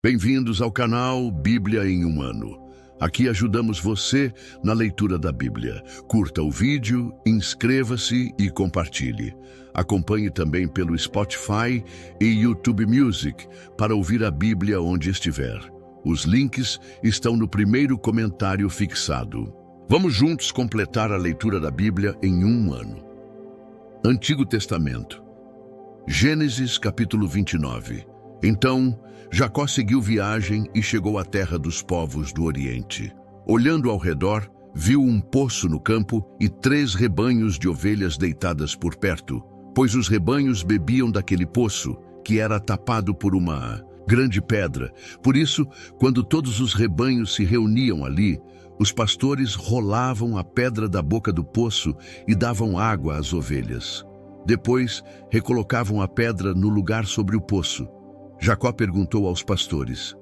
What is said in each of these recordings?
Bem-vindos ao canal Bíblia em um Ano. Aqui ajudamos você na leitura da Bíblia. Curta o vídeo, inscreva-se e compartilhe. Acompanhe também pelo Spotify e YouTube Music para ouvir a Bíblia onde estiver. Os links estão no primeiro comentário fixado. Vamos juntos completar a leitura da Bíblia em um ano. Antigo Testamento. Gênesis capítulo 29. Então, Jacó seguiu viagem e chegou à terra dos povos do Oriente. Olhando ao redor, viu um poço no campo e 3 rebanhos de ovelhas deitadas por perto, pois os rebanhos bebiam daquele poço, que era tapado por uma grande pedra. Por isso, quando todos os rebanhos se reuniam ali, os pastores rolavam a pedra da boca do poço e davam água às ovelhas. Depois, recolocavam a pedra no lugar sobre o poço. Jacó perguntou aos pastores: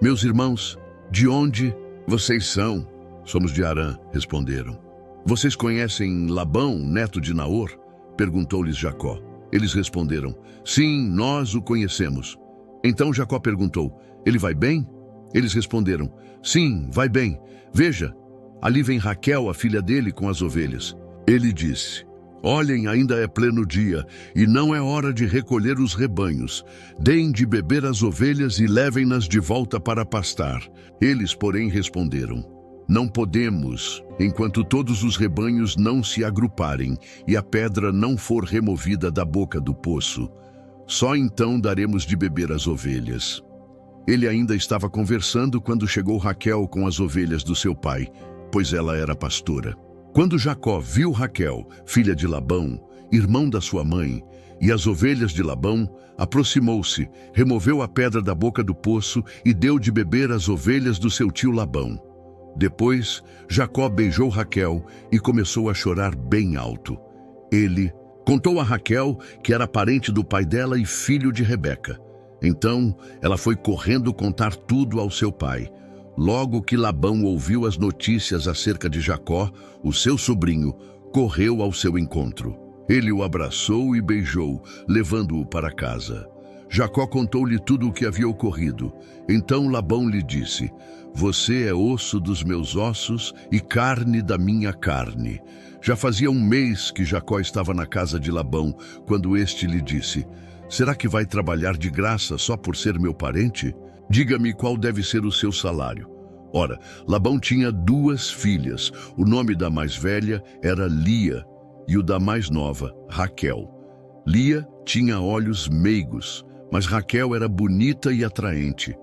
"Meus irmãos, de onde vocês são?" "Somos de Harã", responderam. "Vocês conhecem Labão, neto de Naor?" perguntou-lhes Jacó. Eles responderam: "Sim, nós o conhecemos." Então Jacó perguntou: "Ele vai bem?" Eles responderam: "Sim, vai bem. Veja, ali vem Raquel, a filha dele, com as ovelhas." Ele disse: "Olhem, ainda é pleno dia, e não é hora de recolher os rebanhos. Deem de beber as ovelhas e levem-nas de volta para pastar." Eles, porém, responderam: "Não podemos, enquanto todos os rebanhos não se agruparem e a pedra não for removida da boca do poço. Só então daremos de beber às ovelhas." Ele ainda estava conversando quando chegou Raquel com as ovelhas do seu pai, pois ela era pastora. Quando Jacó viu Raquel, filha de Labão, irmão da sua mãe, e as ovelhas de Labão, aproximou-se, removeu a pedra da boca do poço e deu de beber às ovelhas do seu tio Labão. Depois, Jacó beijou Raquel e começou a chorar bem alto. Ele contou a Raquel que era parente do pai dela e filho de Rebeca. Então, ela foi correndo contar tudo ao seu pai. Logo que Labão ouviu as notícias acerca de Jacó, o seu sobrinho, correu ao seu encontro. Ele o abraçou e beijou, levando-o para casa. Jacó contou-lhe tudo o que havia ocorrido. Então Labão lhe disse: "Você é osso dos meus ossos e carne da minha carne." Já fazia 1 mês que Jacó estava na casa de Labão, quando este lhe disse: "Será que vai trabalhar de graça só por ser meu parente? Diga-me qual deve ser o seu salário." Ora, Labão tinha 2 filhas. O nome da mais velha era Lia e o da mais nova, Raquel. Lia tinha olhos meigos, mas Raquel era bonita e atraente.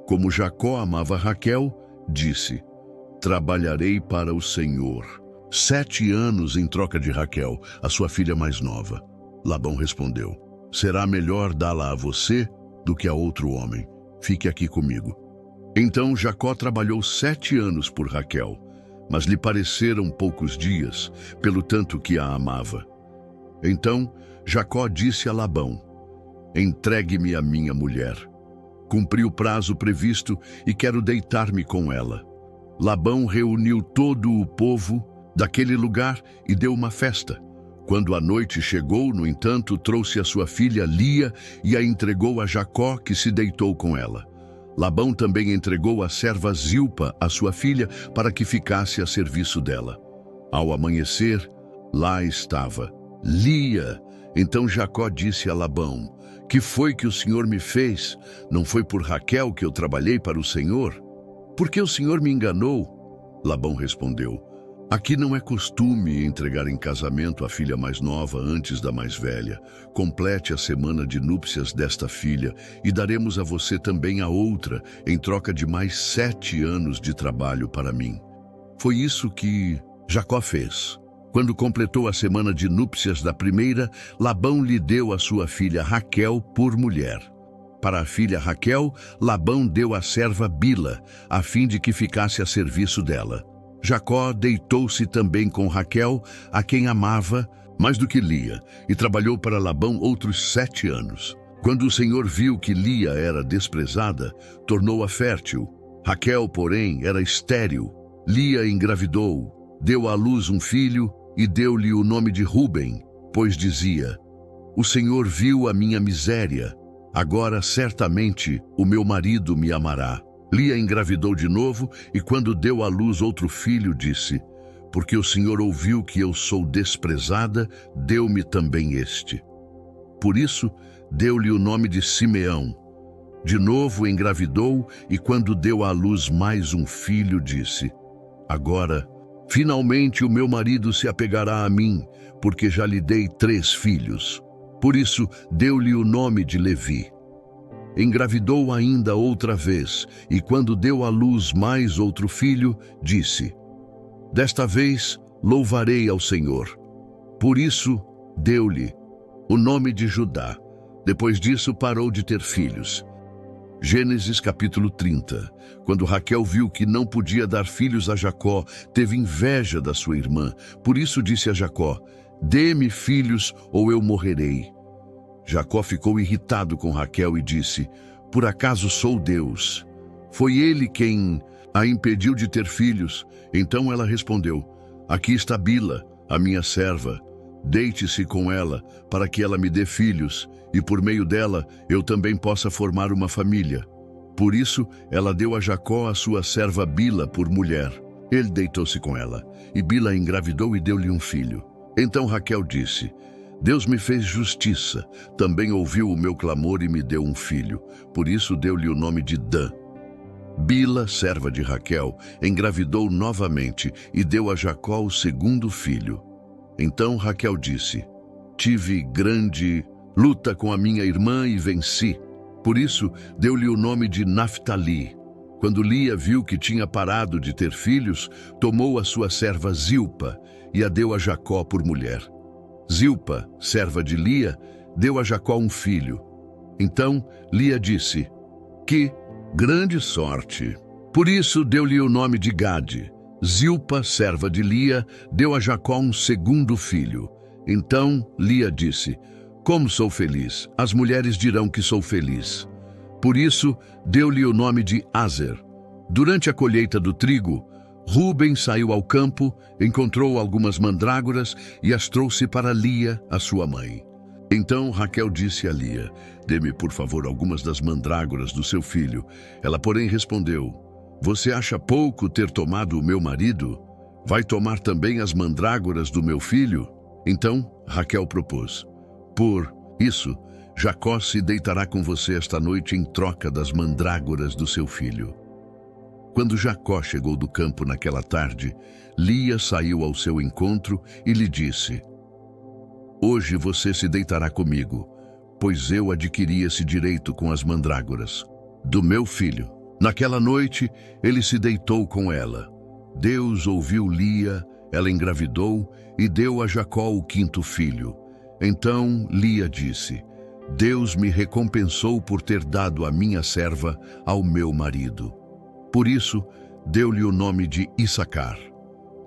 Como Jacó amava Raquel, disse: "Trabalharei para o Senhor." 7 anos em troca de Raquel, a sua filha mais nova. Labão respondeu: "Será melhor dá-la a você do que a outro homem. Fique aqui comigo." Então Jacó trabalhou 7 anos por Raquel, mas lhe pareceram poucos dias, pelo tanto que a amava. Então Jacó disse a Labão: "Entregue-me a minha mulher. Cumpri o prazo previsto e quero deitar-me com ela." Labão reuniu todo o povo daquele lugar e deu uma festa. Quando a noite chegou, no entanto, trouxe a sua filha Lia e a entregou a Jacó, que se deitou com ela. Labão também entregou a serva Zilpa, a sua filha, para que ficasse a serviço dela. Ao amanhecer, lá estava Lia. Então Jacó disse a Labão: "Que foi que o Senhor me fez? Não foi por Raquel que eu trabalhei para o Senhor? Por que o Senhor me enganou?" Labão respondeu: "Aqui não é costume entregar em casamento a filha mais nova antes da mais velha. Complete a semana de núpcias desta filha e daremos a você também a outra, em troca de mais 7 anos de trabalho para mim." Foi isso que Jacó fez. Quando completou a semana de núpcias da primeira, Labão lhe deu a sua filha Raquel por mulher. Para a filha Raquel, Labão deu a serva Bila, a fim de que ficasse a serviço dela. Jacó deitou-se também com Raquel, a quem amava mais do que Lia, e trabalhou para Labão outros 7 anos. Quando o Senhor viu que Lia era desprezada, tornou-a fértil. Raquel, porém, era estéril. Lia engravidou, deu à luz um filho e deu-lhe o nome de Ruben, pois dizia: "O Senhor viu a minha miséria Agora certamente o meu marido me amará. Lia engravidou de novo e quando deu à luz outro filho, disse: porque o Senhor ouviu que eu sou desprezada, deu-me também este. Por isso, deu-lhe o nome de Simeão. De novo engravidou e quando deu à luz mais um filho, disse: agora, finalmente o meu marido se apegará a mim, porque já lhe dei 3 filhos. Por isso, deu-lhe o nome de Levi. Engravidou ainda outra vez, e quando deu à luz mais outro filho, disse: desta vez louvarei ao Senhor. Por isso, deu-lhe o nome de Judá. Depois disso, parou de ter filhos. Gênesis capítulo 30. Quando Raquel viu que não podia dar filhos a Jacó, teve inveja da sua irmã. Por isso disse a Jacó: dê-me filhos ou eu morrerei. Jacó ficou irritado com Raquel e disse: por acaso sou Deus? Foi ele quem a impediu de ter filhos. Então ela respondeu: aqui está Bila, a minha serva. Deite-se com ela, para que ela me dê filhos, e por meio dela eu também possa formar uma família. Por isso ela deu a Jacó a sua serva Bila por mulher. Ele deitou-se com ela, e Bila engravidou e deu-lhe um filho. Então Raquel disse: Deus me fez justiça, também ouviu o meu clamor e me deu um filho. Por isso deu-lhe o nome de Dan. Bila, serva de Raquel, engravidou novamente e deu a Jacó o segundo filho. Então Raquel disse: tive grande luta com a minha irmã e venci. Por isso deu-lhe o nome de Naftali. Quando Lia viu que tinha parado de ter filhos, tomou a sua serva Zilpa e a deu a Jacó por mulher. Zilpa, serva de Lia, deu a Jacó um filho. Então Lia disse: que grande sorte! Por isso deu-lhe o nome de Gade. Zilpa, serva de Lia, deu a Jacó um segundo filho. Então Lia disse: como sou feliz, as mulheres dirão que sou feliz. Por isso deu-lhe o nome de Aser. Durante a colheita do trigo, Rúben saiu ao campo, encontrou algumas mandrágoras e as trouxe para Lia, a sua mãe. Então Raquel disse a Lia: dê-me por favor algumas das mandrágoras do seu filho. Ela, porém, respondeu: você acha pouco ter tomado o meu marido? Vai tomar também as mandrágoras do meu filho? Então Raquel propôs: por isso, Jacó se deitará com você esta noite em troca das mandrágoras do seu filho. Quando Jacó chegou do campo naquela tarde, Lia saiu ao seu encontro e lhe disse: hoje você se deitará comigo, pois eu adquiri esse direito com as mandrágoras do meu filho. Naquela noite, ele se deitou com ela. Deus ouviu Lia, ela engravidou e deu a Jacó o 5º filho. Então Lia disse: Deus me recompensou por ter dado a minha serva ao meu marido. Por isso, deu-lhe o nome de Issacar.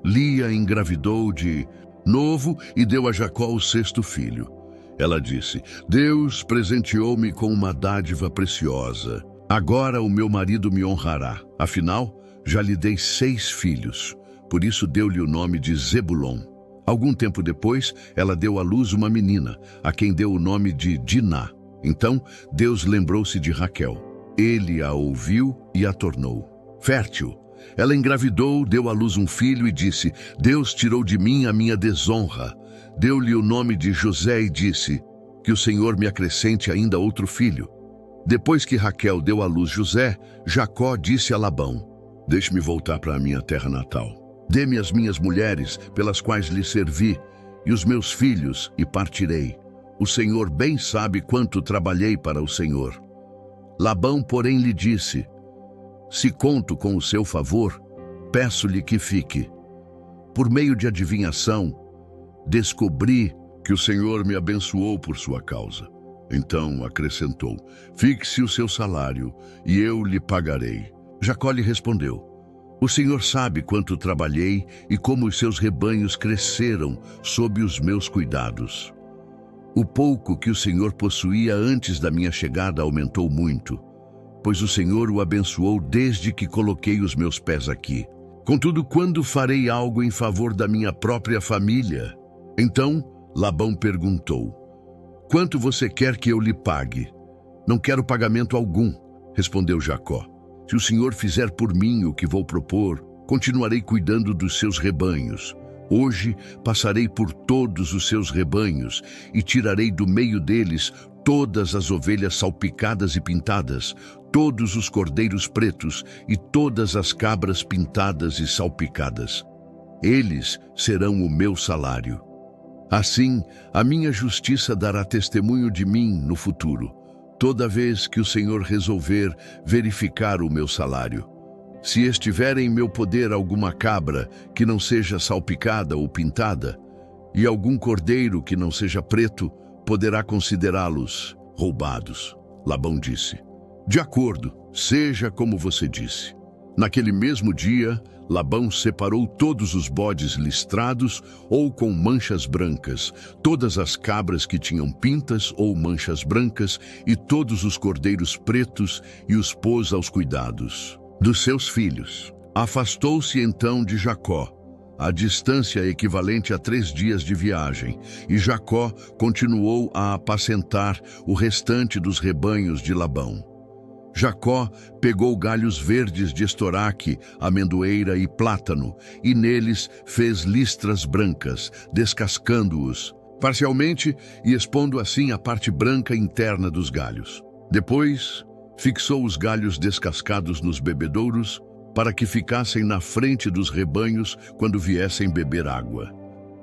Lia engravidou de novo e deu a Jacó o 6º filho. Ela disse: Deus presenteou-me com uma dádiva preciosa. Agora o meu marido me honrará. Afinal, já lhe dei 6 filhos. Por isso deu-lhe o nome de Zebulon. Algum tempo depois, ela deu à luz uma menina, a quem deu o nome de Diná. Então, Deus lembrou-se de Raquel. Ele a ouviu e a tornou fértil. Ela engravidou, deu à luz um filho e disse: Deus tirou de mim a minha desonra. Deu-lhe o nome de José e disse: que o Senhor me acrescente ainda outro filho. Depois que Raquel deu à luz José, Jacó disse a Labão: deixe-me voltar para a minha terra natal. Dê-me as minhas mulheres, pelas quais lhe servi, e os meus filhos, e partirei. O Senhor bem sabe quanto trabalhei para o Senhor. Labão, porém, lhe disse: se conto com o seu favor, peço-lhe que fique. Por meio de adivinhação, descobri que o Senhor me abençoou por sua causa. Então acrescentou: fixe o seu salário, e eu lhe pagarei. Jacó lhe respondeu: o Senhor sabe quanto trabalhei e como os seus rebanhos cresceram sob os meus cuidados. O pouco que o Senhor possuía antes da minha chegada aumentou muito, pois o Senhor o abençoou desde que coloquei os meus pés aqui. Contudo, quando farei algo em favor da minha própria família? Então Labão perguntou: quanto você quer que eu lhe pague? Não quero pagamento algum, respondeu Jacó. Se o Senhor fizer por mim o que vou propor, continuarei cuidando dos seus rebanhos. Hoje passarei por todos os seus rebanhos e tirarei do meio deles todas as ovelhas salpicadas e pintadas, todos os cordeiros pretos e todas as cabras pintadas e salpicadas. Eles serão o meu salário. Assim, a minha justiça dará testemunho de mim no futuro, toda vez que o Senhor resolver verificar o meu salário. Se estiver em meu poder alguma cabra que não seja salpicada ou pintada, e algum cordeiro que não seja preto, poderá considerá-los roubados. Labão disse: de acordo, seja como você disse. Naquele mesmo dia, Labão separou todos os bodes listrados ou com manchas brancas, todas as cabras que tinham pintas ou manchas brancas e todos os cordeiros pretos e os pôs aos cuidados dos seus filhos. Afastou-se então de Jacó, a distância equivalente a 3 dias de viagem, e Jacó continuou a apacentar o restante dos rebanhos de Labão. Jacó pegou galhos verdes de estoraque, amendoeira e plátano, e neles fez listras brancas, descascando-os parcialmente e expondo assim a parte branca interna dos galhos. Depois, fixou os galhos descascados nos bebedouros para que ficassem na frente dos rebanhos quando viessem beber água.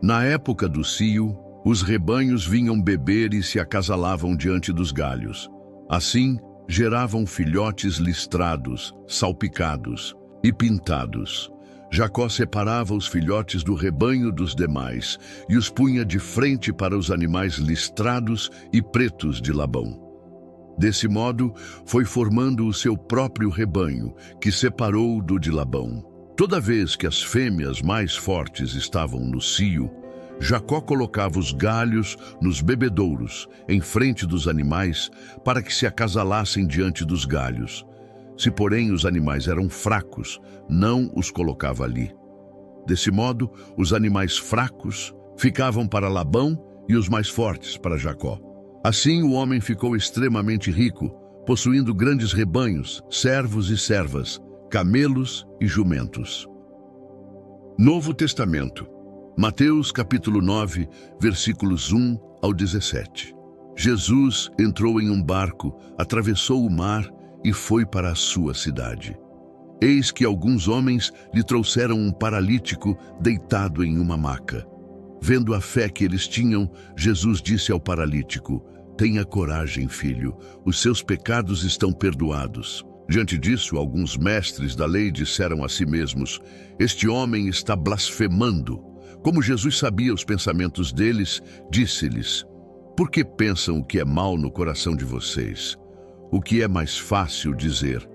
Na época do cio, os rebanhos vinham beber e se acasalavam diante dos galhos. Assim, geravam filhotes listrados, salpicados e pintados. Jacó separava os filhotes do rebanho dos demais e os punha de frente para os animais listrados e pretos de Labão. Desse modo, foi formando o seu próprio rebanho, que separou do de Labão. Toda vez que as fêmeas mais fortes estavam no cio, Jacó colocava os galhos nos bebedouros, em frente dos animais, para que se acasalassem diante dos galhos. Se, porém, os animais eram fracos, não os colocava ali. Desse modo, os animais fracos ficavam para Labão e os mais fortes para Jacó. Assim, o homem ficou extremamente rico, possuindo grandes rebanhos, servos e servas, camelos e jumentos. Novo Testamento. Mateus capítulo 9, versículos 1 ao 17. Jesus entrou em um barco, atravessou o mar e foi para a sua cidade. Eis que alguns homens lhe trouxeram um paralítico deitado em uma maca. Vendo a fé que eles tinham, Jesus disse ao paralítico: tenha coragem, filho, os seus pecados estão perdoados. Diante disso, alguns mestres da lei disseram a si mesmos: este homem está blasfemando. Como Jesus sabia os pensamentos deles, disse-lhes: por que pensam o que é mal no coração de vocês? O que é mais fácil dizer: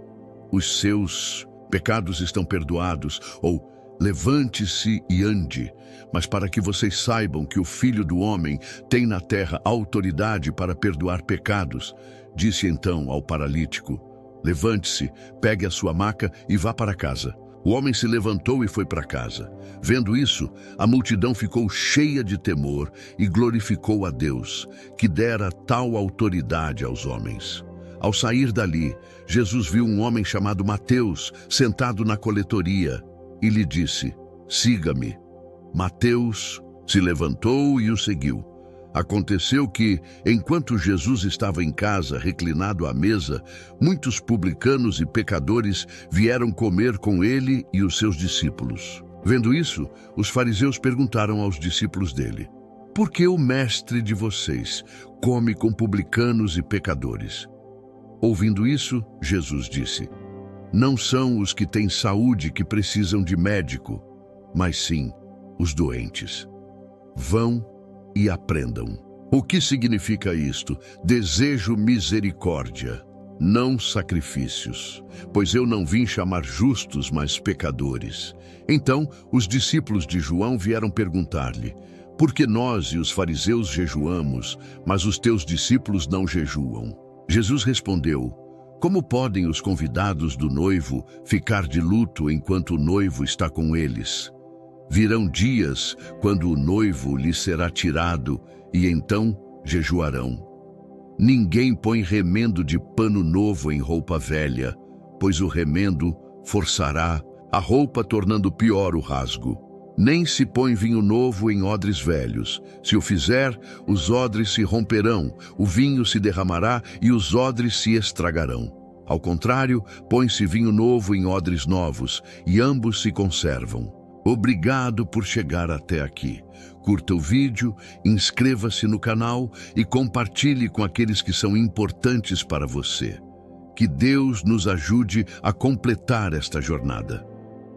os seus pecados estão perdoados, ou levante-se e ande, mas para que vocês saibam que o Filho do Homem tem na terra autoridade para perdoar pecados, disse então ao paralítico: levante-se, pegue a sua maca e vá para casa. O homem se levantou e foi para casa. Vendo isso, a multidão ficou cheia de temor e glorificou a Deus, que dera tal autoridade aos homens. Ao sair dali, Jesus viu um homem chamado Mateus sentado na coletoria e lhe disse: siga-me. Mateus se levantou e o seguiu. Aconteceu que, enquanto Jesus estava em casa, reclinado à mesa, muitos publicanos e pecadores vieram comer com ele e os seus discípulos. Vendo isso, os fariseus perguntaram aos discípulos dele: por que o mestre de vocês come com publicanos e pecadores? Ouvindo isso, Jesus disse: não são os que têm saúde que precisam de médico, mas sim os doentes. Vão e aprendam. O que significa isto? Desejo misericórdia, não sacrifícios, pois eu não vim chamar justos, mas pecadores. Então, os discípulos de João vieram perguntar-lhe: por que nós e os fariseus jejuamos, mas os teus discípulos não jejuam? Jesus respondeu: como podem os convidados do noivo ficar de luto enquanto o noivo está com eles? Virão dias quando o noivo lhes será tirado e então jejuarão. Ninguém põe remendo de pano novo em roupa velha, pois o remendo forçará a roupa, tornando pior o rasgo. Nem se põe vinho novo em odres velhos. Se o fizer, os odres se romperão, o vinho se derramará e os odres se estragarão. Ao contrário, põe-se vinho novo em odres novos, e ambos se conservam. Obrigado por chegar até aqui. Curta o vídeo, inscreva-se no canal e compartilhe com aqueles que são importantes para você. Que Deus nos ajude a completar esta jornada.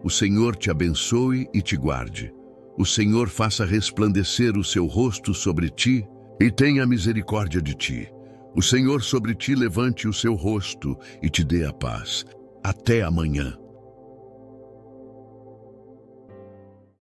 O Senhor te abençoe e te guarde. O Senhor faça resplandecer o seu rosto sobre ti e tenha misericórdia de ti. O Senhor sobre ti levante o seu rosto e te dê a paz. Até amanhã.